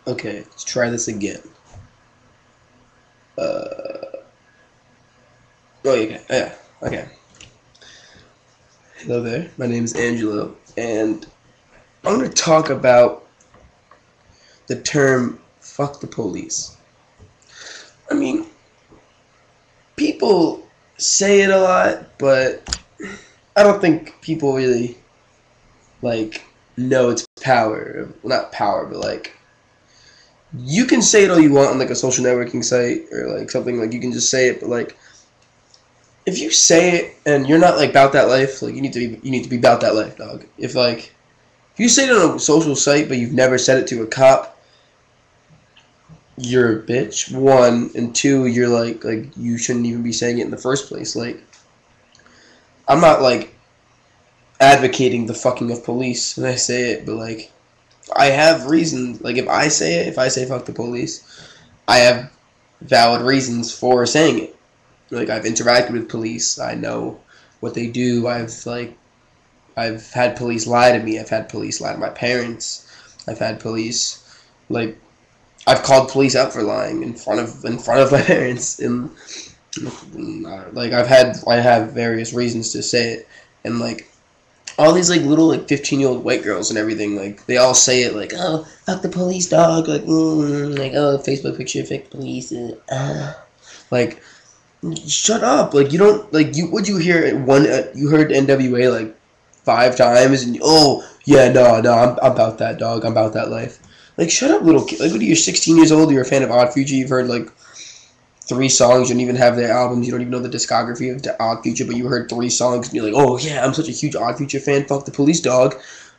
Okay, let's try this again. Oh, okay. Yeah. Okay. Hello there. My name is Angelo, and I'm going to talk about the term "fuck the police." I mean, people say it a lot, but I don't think people really like know its power. Well, not power, but like you can say it all you want on like a social networking site or like something, like you can just say it, but like if you say it and you're not like about that life, like you need to be about that life, dog. If you say it on a social site but you've never said it to a cop, you're a bitch. One, and two, you're like you shouldn't even be saying it in the first place. Like, I'm not like advocating the fucking of police when I say it, but like I have reasons. Like if I say it, if I say fuck the police, I have valid reasons for saying it. Like I've interacted with police. I know what they do. I've had police lie to me. I've had police lie to my parents. I've had police like I've called police out for lying in front of my parents. And like I have various reasons to say it. And like all these like little like 15-year-old white girls and everything, like they all say it like, oh, fuck the police, dog, like like, oh, Facebook picture, fuck the police, like shut up. Like you don't like you would you hear you heard NWA like 5 times and oh yeah, no, I'm about that, dog, I'm about that life. Like shut up, little kid. Like what are you, 16 years old, you're a fan of Odd Future, you've heard like 3 songs, you don't even have their albums, you don't even know the discography of Odd Future, but you heard 3 songs and you're like, oh yeah, I'm such a huge Odd Future fan, fuck the police, dog,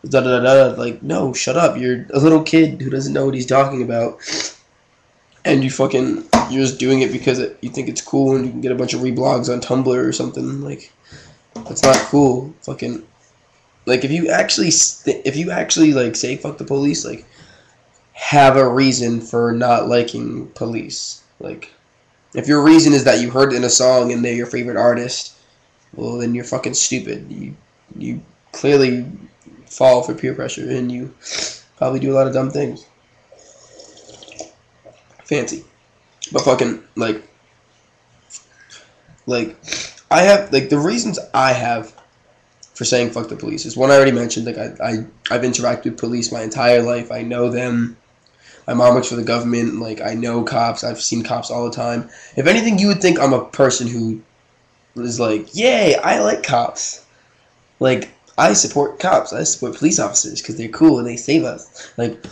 da da da da. Like no, shut up, you're a little kid who doesn't know what he's talking about, and you're just doing it because you think it's cool and you can get a bunch of reblogs on Tumblr or something. Like that's not cool. Fucking like if you actually like say fuck the police, like have a reason for not liking police. Like if your reason is that you heard it in a song and they're your favorite artist, well then you're fucking stupid. You clearly fall for peer pressure and you probably do a lot of dumb things. Fancy. But fucking like I have like the reasons I have for saying fuck the police is one I already mentioned. Like I've interacted with police my entire life. I know them. My mom works for the government. Like I know cops. I've seen cops all the time. If anything, you would think I'm a person who is like, yay, I like cops. Like I support cops. I support police officers because they're cool and they save us. Like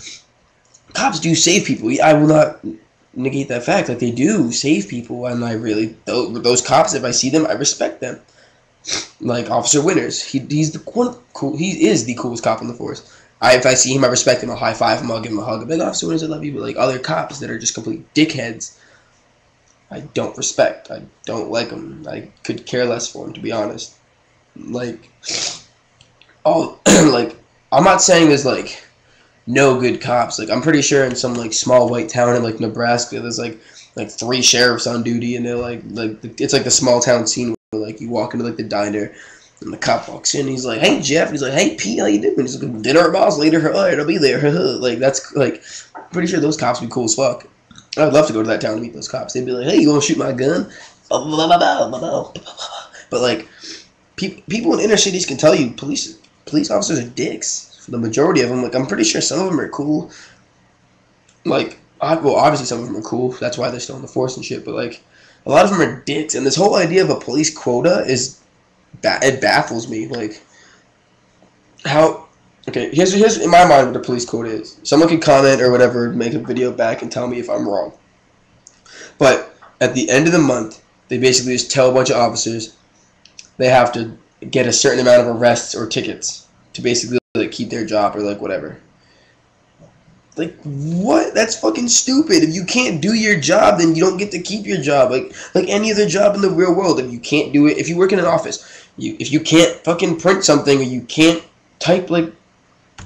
cops do save people. I will not negate that fact. Like they do save people, and I really those cops, if I see them, I respect them. Like Officer Winters, he's the one cool. He is the coolest cop in the force. If I see him, I respect him. I'll high five him. I'll give him a hug. I'm like, Officer Winters, I love you. But like other cops that are just complete dickheads, I don't respect. I don't like them. I could care less for them, to be honest. Like, oh, like I'm not saying there's like no good cops. Like I'm pretty sure in some like small white town in like Nebraska, there's like 3 sheriffs on duty, and they're like it's like the small town scene where like you walk into like the diner. And the cop walks in, he's like, hey, Jeff. He's like, hey, Pete, how you doing? He's like, dinner at Boss later. All right, I'll be there. Like, that's, like, pretty sure those cops would be cool as fuck. I'd love to go to that town to meet those cops. They'd be like, hey, you want to shoot my gun? But, like, people in inner cities can tell you police officers are dicks. For the majority of them. Like, I'm pretty sure some of them are cool. Like, well, obviously some of them are cool. That's why they're still in the force and shit. But, like, a lot of them are dicks. And this whole idea of a police quota is... it baffles me. Like, how... Okay, here's in my mind what the police quota is. Someone can comment or whatever, make a video back and tell me if I'm wrong. But at the end of the month, they basically just tell a bunch of officers they have to get a certain amount of arrests or tickets to basically like keep their job or like whatever. Like, what? That's fucking stupid. If you can't do your job, then you don't get to keep your job. Like any other job in the real world, if you can't do it, if you work in an office, if you can't fucking print something or you can't type like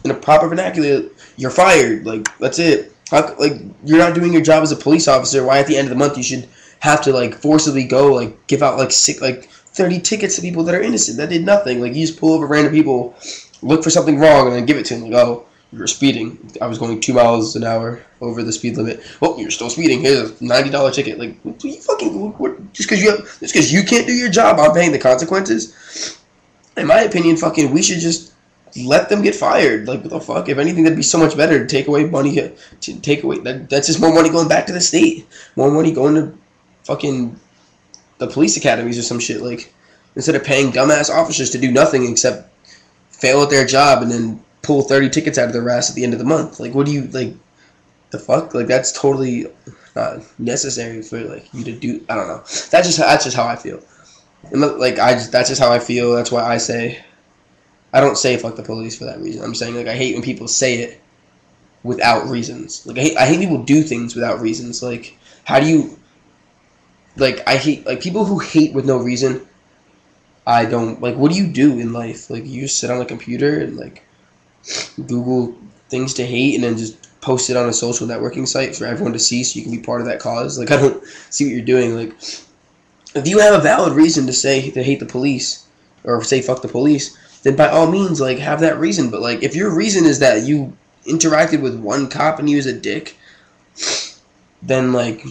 in a proper vernacular, you're fired. Like, that's it. Like, you're not doing your job as a police officer. Why at the end of the month you should have to like forcibly go like give out like 30 tickets to people that are innocent that did nothing? Like, you just pull over random people, look for something wrong, and then give it to them. Like, oh, You were speeding. I was going 2 miles an hour over the speed limit. Oh, you're still speeding. Here's a $90 ticket. Like, what you fucking what? Just because you can't do your job, I'm paying the consequences. In my opinion, fucking, we should just let them get fired. Like, what the fuck? If anything, that'd be so much better to take away money. To take away that's just more money going back to the state. More money going to fucking the police academies or some shit. Like, instead of paying dumbass officers to do nothing except fail at their job and then pull 30 tickets out of their ass at the end of the month. Like, what do you, like, the fuck? Like, that's totally not necessary for, like, you to do. I don't know. That's just how I feel. And, like, that's just how I feel. That's why I don't say fuck the police for that reason. I'm saying, like, I hate when people say it without reasons. Like, I hate people do things without reasons. Like, how do you, like, I hate, like, people who hate with no reason. I don't, like, what do you do in life? Like, you just sit on a computer and, like, Google things to hate and then just post it on a social networking site for everyone to see so you can be part of that cause. Like, I don't see what you're doing. Like, if you have a valid reason to hate the police or say fuck the police, then by all means, like, have that reason. But, like, if your reason is that you interacted with one cop and he was a dick, then, like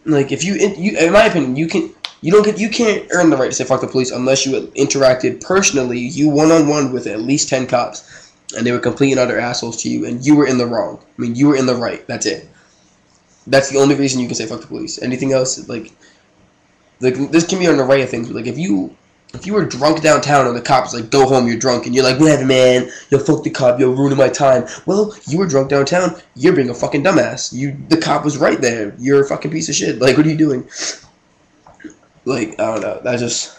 if you in my opinion, you can't earn the right to say fuck the police unless you interacted personally, you one-on-one with at least 10 cops. And they were complete and utter assholes to you, and you were in the wrong. I mean, you were in the right. That's it. That's the only reason you can say fuck the police. Anything else, like this can be an array of things. But, like, if you were drunk downtown and the cop's like, go home, you're drunk, and you're like, whatever, man, yo, fuck the cop, you're ruining my time. Well, you were drunk downtown. You're being a fucking dumbass. The cop was right there. You're a fucking piece of shit. Like, what are you doing? Like, I don't know. That's just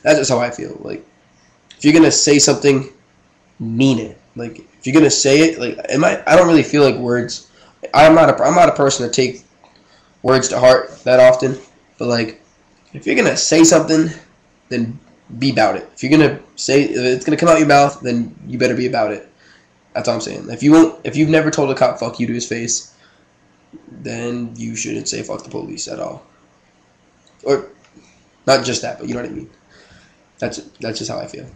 how I feel. Like, if you're gonna say something, mean it. Like, if you're gonna say it, like, I don't really feel like words. I'm not a person to take words to heart that often. But, like, if you're gonna say something, then be about it. If it's gonna come out your mouth, then you better be about it. That's all I'm saying. If you've never told a cop fuck you to his face, then you shouldn't say fuck the police at all. Or not just that, but you know what I mean. That's just how I feel.